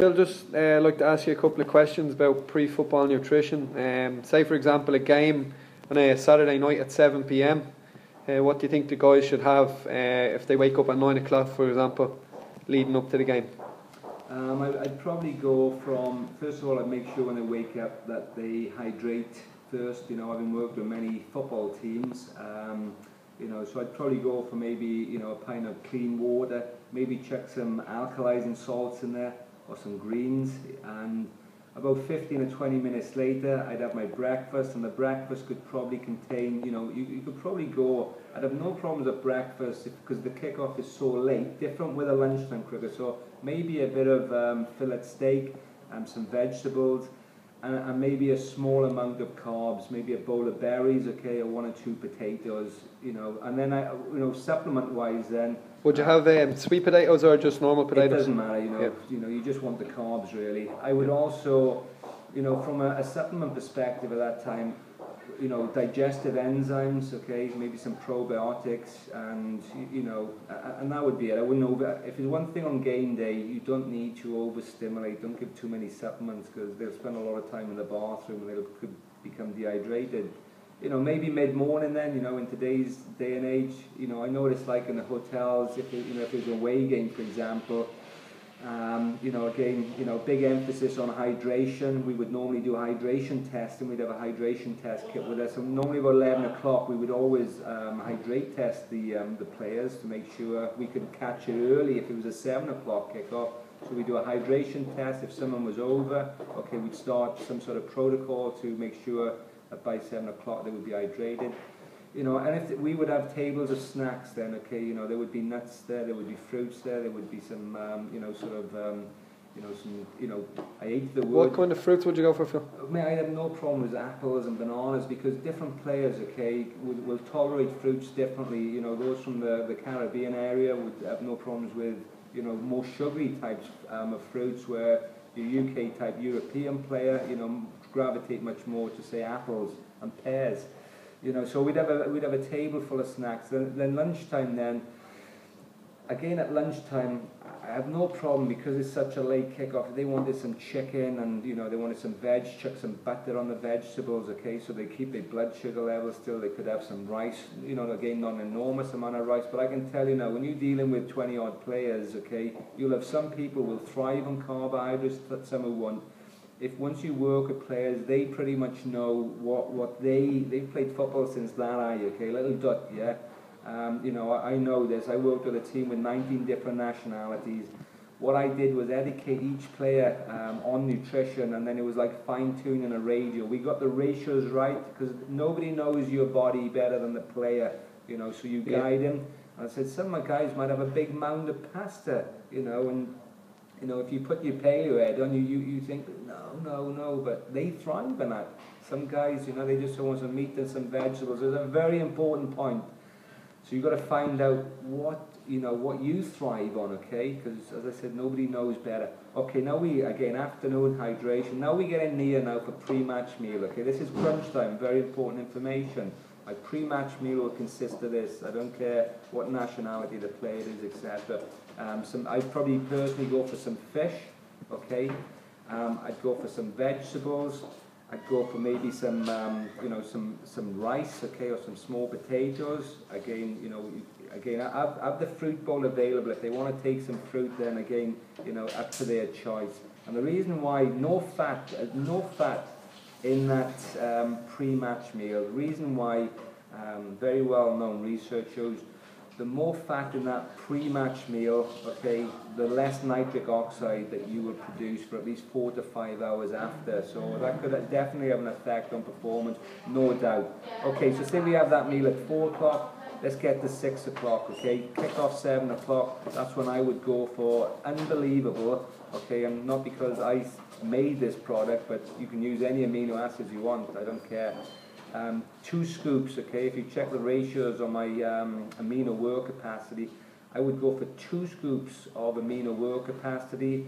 I'll just like to ask you a couple of questions about pre-football nutrition. Say, for example, a game on a Saturday night at 7 p.m. What do you think the guys should have if they wake up at 9 o'clock, for example, leading up to the game? I'd probably go from, first of all, I'd make sure when they wake up that they hydrate first. You know, having worked with many football teams, you know, so I'd probably go for maybe, you know, a pint of clean water, maybe chuck some alkalizing salts in there, or some greens, and about 15 or 20 minutes later I'd have my breakfast, and the breakfast could probably contain, you know, you could probably go, I'd have no problems at breakfast because the kickoff is so late, different with a lunchtime cricket, so maybe a bit of fillet steak and some vegetables, and maybe a small amount of carbs, maybe a bowl of berries, okay, or 1 or 2 potatoes, you know, and then you know, supplement wise then. Would you have sweet potatoes or just normal potatoes? It doesn't matter, you know. Yeah. You know, you just want the carbs really. I would also, you know, from a supplement perspective at that time, you know, digestive enzymes, okay, maybe some probiotics, and you know, and that would be it. I wouldn't if there's one thing on game day, you don't need to overstimulate. Don't give too many supplements because they'll spend a lot of time in the bathroom and they could become dehydrated. You know, maybe mid-morning then, you know, in today's day and age, you know, I know what it's like in the hotels, if there's a away game, for example, you know, again, you know, big emphasis on hydration. We would normally do a hydration test, and we'd have a hydration test kit with us. So normally about 11 o'clock, we would always hydrate test the players to make sure we could catch it early if it was a 7 o'clock kickoff. So we do a hydration test. If someone was over, okay, we'd start some sort of protocol to make sure that by 7 o'clock they would be hydrated. You know, and if we would have tables of snacks then, okay, you know, there would be nuts there would be fruits there would be some, you know, sort of, you know, some, you know, I ate the word. What kind of fruits would you go for, Phil? I mean, I have no problem with apples and bananas because different players, okay, will tolerate fruits differently. You know, those from the Caribbean area would have no problems with, you know, more sugary types of fruits, where your UK type European player, you know, gravitate much more to say apples and pears. You know, so we'd have a table full of snacks. Then lunchtime. Then again at lunchtime, I have no problem because it's such a late kickoff. If they wanted some chicken and you know they wanted some veg, chuck some butter on the vegetables. Okay, so they keep their blood sugar levels still. They could have some rice. You know, again not an enormous amount of rice, but I can tell you now, when you're dealing with 20 odd players, okay, you'll have some people will thrive on carbohydrates, some who won't. If once you work with players, they pretty much know what they've played football since that age, okay, little dot, yeah. You know, I know this. I worked with a team with 19 different nationalities. What I did was educate each player on nutrition, and then it was like fine-tuning a radio. We got the ratios right because nobody knows your body better than the player, you know, so you guide him. And I said, some of my guys might have a big mound of pasta, you know, and you know, if you put your paleo head on, you think, no, but they thrive on that. Some guys, you know, they just want some meat and some vegetables. It's a very important point. So you've got to find out what you thrive on, okay? Because, as I said, nobody knows better. Okay, now again, afternoon hydration. Now we get in here now for pre-match meal, okay? This is crunch time, very important information. My pre-match meal will consist of this. I don't care what nationality the player is, etc. I'd probably personally go for some fish, okay? I'd go for some vegetables. I'd go for maybe some, you know, some rice, okay, or some small potatoes. Again, you know, have the fruit bowl available. If they want to take some fruit, then again, you know, up to their choice. And the reason why no fat in that pre-match meal, the reason why very well-known research shows the more fat in that pre-match meal, okay, the less nitric oxide that you will produce for at least 4 to 5 hours after. So that could definitely have an effect on performance, no doubt. Okay, so say we have that meal at 4 o'clock, let's get to 6 o'clock, okay? Kick off 7 o'clock, that's when I would go for unbelievable, okay, and not because I made this product, but you can use any amino acids you want, I don't care. 2 scoops, okay, if you check the ratios on my amino whey capacity, I would go for 2 scoops of amino whey capacity,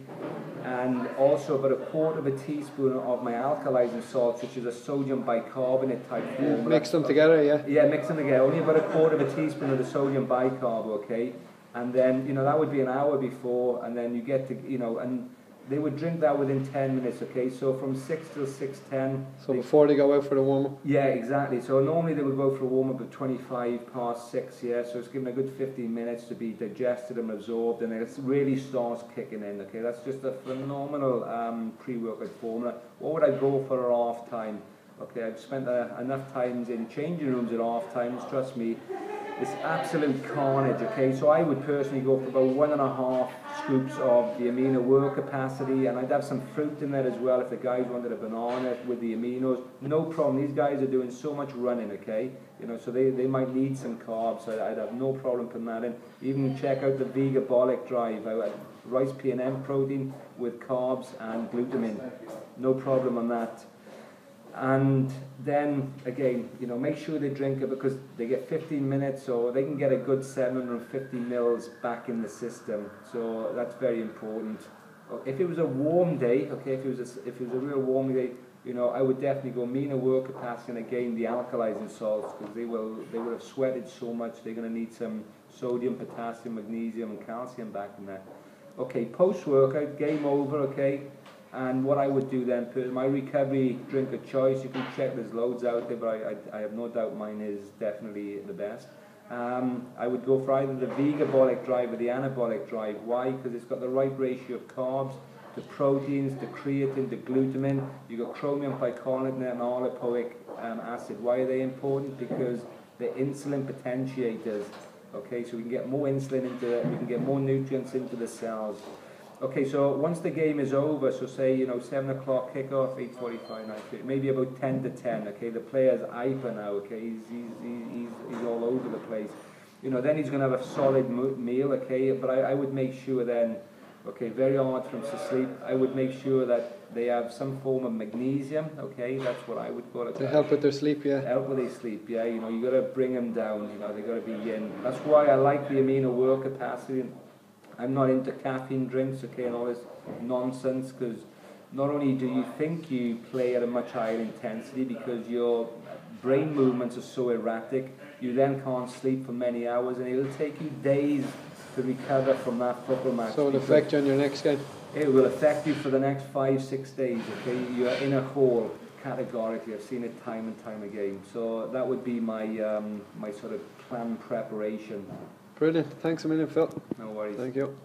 and also about 1/4 teaspoon of my alkalizing salts, which is a sodium bicarbonate type formula. Mix them together, yeah? Yeah, mix them together, only about 1/4 teaspoon of the sodium bicarb, okay, and then, you know, that would be an hour before, and then you get to, you know, and they would drink that within 10 minutes, okay? So from 6 till 6:10. So before they go out for the warm-up? Yeah, exactly. So normally they would go for a warm-up at 25 past 6, yeah? So it's given a good 15 minutes to be digested and absorbed, and it really starts kicking in, okay? That's just a phenomenal pre-workout formula. What would I go for at half time? Okay, I've spent enough times in changing rooms at half times, trust me. It's absolute carnage, okay? So I would personally go for about 1.5 scoops of the amino whey capacity, and I'd have some fruit in there as well if the guys wanted a banana with the aminos. No problem. These guys are doing so much running, okay? You know, so they might need some carbs. So I'd have no problem putting that in. Even check out the Vegabolic Drive. I had rice P&M protein with carbs and glutamine. No problem on that. And then again, you know, make sure they drink it because they get 15 minutes, or they can get a good 750 mils back in the system. So that's very important. If it was a warm day, okay, if it was a real warm day, you know, I would definitely go amino whey capacity, and again the alkalizing salts, because they will have sweated so much. They're going to need some sodium, potassium, magnesium, and calcium back in there. Okay, post workout, game over, okay. And what I would do then, my recovery drink of choice, you can check there's loads out there, but I have no doubt mine is definitely the best. I would go for either the Vegabolic Drive or the Anabolic Drive. Why? Because it's got the right ratio of carbs, the proteins, the creatine, the glutamine. You've got chromium, bicarbonate, and lipoic acid. Why are they important? Because they're insulin potentiators. Okay, so we can get more insulin into it, we can get more nutrients into the cells. Okay, so once the game is over, so say, you know, 7 o'clock kickoff, 8:45, 9:30, maybe about 10 to 10, okay, the player's hyper now, okay, he's all over the place. You know, then he's going to have a solid meal, okay, but I would make sure then, okay, very hard for him to sleep, I would make sure that they have some form of magnesium, okay, that's what I would call it. To help with their sleep, yeah. Help with their sleep, yeah, you know, you got to bring them down, you know, they got to be in. That's why I like the amino whey capacity. I'm not into caffeine drinks, okay, and all this nonsense, because not only do you think you play at a much higher intensity because your brain movements are so erratic, you then can't sleep for many hours, and it'll take you days to recover from that football match. So it'll affect you on your next game? It will affect you for the next 5-6 days, okay? You're in a hole, categorically. I've seen it time and time again. So that would be my, my sort of plan preparation. Brilliant. Thanks a million, Phil. No worries. Thank you.